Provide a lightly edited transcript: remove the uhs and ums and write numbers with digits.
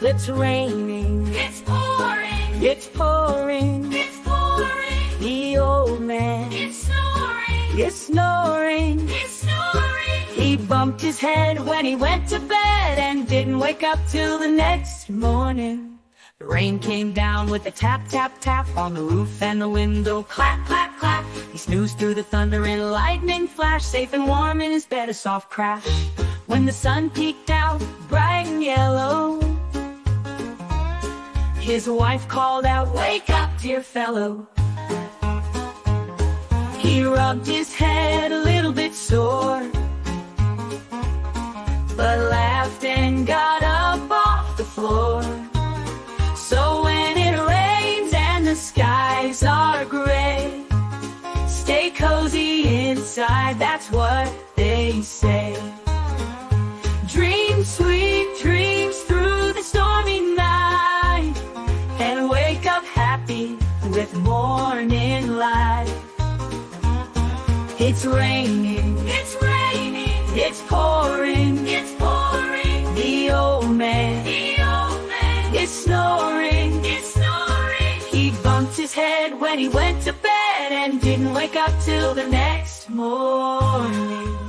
It's raining, It's pouring, it's pouring. it's pouring. The old man It's snoring, is snoring. it's snoring. He bumped his head when he went to bed and didn't wake up till the next morning. The rain came down with a tap, tap, tap on the roof and the window, clap, clap, clap. He snoozed through the thunder and lightning flash, safe and warm in his bed, a soft crash. When the sun peeked out, bright and yellow, his wife called out, "Wake up, dear fellow." He rubbed his head a little bit sore, but laughed and got up off the floor. So when it rains and the skies are gray, stay cozy inside, that's what they say. Dream sweet dreams through the stormy night, and wake up happy with morning light. It's raining, It's raining, it's pouring. it's pouring. The old man The old man is snoring. is snoring. He bumped his head when he went to bed and didn't wake up till the next morning.